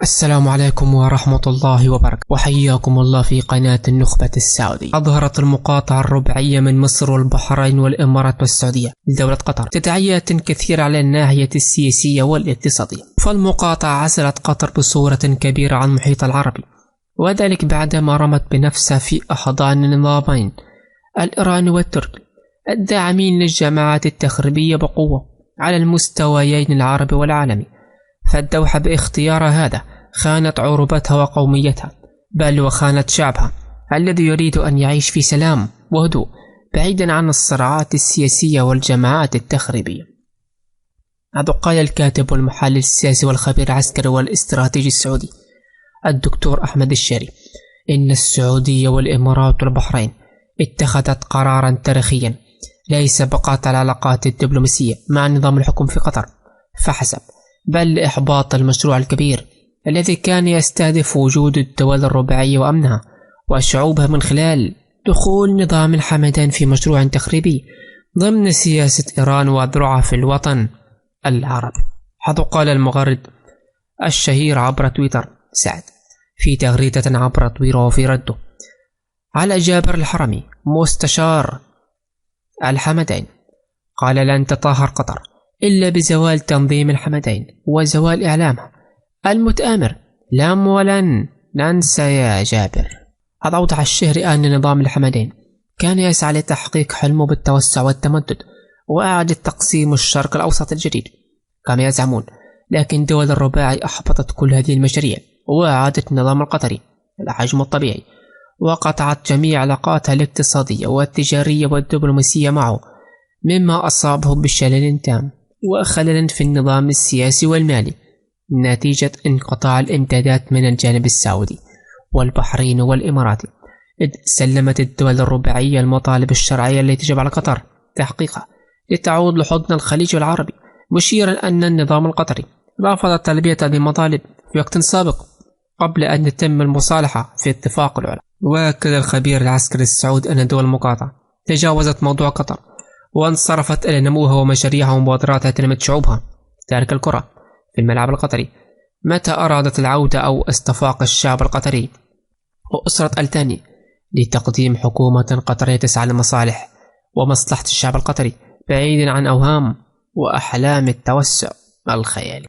السلام عليكم ورحمة الله وبركاته، وحياكم الله في قناة النخبة السعودية. أظهرت المقاطعة الرباعية من مصر والبحرين والإمارات والسعودية لدولة قطر تداعيات كثيرة على الناحية السياسية والاقتصادية. فالمقاطعة عزلت قطر بصورة كبيرة عن المحيط العربي، وذلك بعدما رمت بنفسها في أحضان النظامين الإيراني والتركي الداعمين للجماعات التخريبية بقوة على المستويين العربي والعالمي. فالدوحة باختيار هذا خانت عروبتها وقوميتها، بل وخانت شعبها الذي يريد أن يعيش في سلام وهدوء بعيدا عن الصراعات السياسية والجماعات التخريبية. هذا قال الكاتب والمحلل السياسي والخبير العسكري والاستراتيجي السعودي الدكتور أحمد الشري إن السعودية والإمارات والبحرين اتخذت قرارا تاريخيا ليس بقاطع العلاقات الدبلوماسية مع نظام الحكم في قطر فحسب، بل لإحباط المشروع الكبير الذي كان يستهدف وجود الدول الرباعية وأمنها وشعوبها من خلال دخول نظام الحمدان في مشروع تخريبي ضمن سياسة إيران وذرعها في الوطن العربي. حيث قال المغرد الشهير عبر تويتر سعد في تغريدة عبر تويتر وفي رده على جابر الحرمي مستشار الحمدين، قال لن تطهر قطر إلا بزوال تنظيم الحمدين وزوال إعلامها المتآمر. لم ولن ننسى يا جابر. هذا أوضح الشهري أن نظام الحمدين كان يسعى لتحقيق حلمه بالتوسع والتمدد وإعادة تقسيم الشرق الأوسط الجديد كما يزعمون، لكن دول الرباعي أحبطت كل هذه المشاريع وأعادت النظام القطري إلى حجمه الطبيعي، وقطعت جميع علاقاتها الاقتصادية والتجارية والدبلوماسية معه، مما أصابه بالشلل تام وخلل في النظام السياسي والمالي نتيجة انقطاع الامدادات من الجانب السعودي والبحرين والإماراتي. إذ سلمت الدول الرباعية المطالب الشرعية التي يجب على قطر تحقيقها لتعود لحضن الخليج العربي، مشيرا أن النظام القطري رفض تلبية هذه المطالب في وقت سابق قبل أن تتم المصالحة في اتفاق العلا. وأكد الخبير العسكري السعودي أن دول المقاطعة تجاوزت موضوع قطر وانصرفت إلى نموها ومشاريعها ومبادراتها تنمية شعوبها تارك الكرة في الملعب القطري متى أرادت العودة أو استفاق الشعب القطري وأسرة الثاني لتقديم حكومة قطرية تسعى لمصالح ومصلحة الشعب القطري بعيدا عن أوهام وأحلام التوسع الخيالي.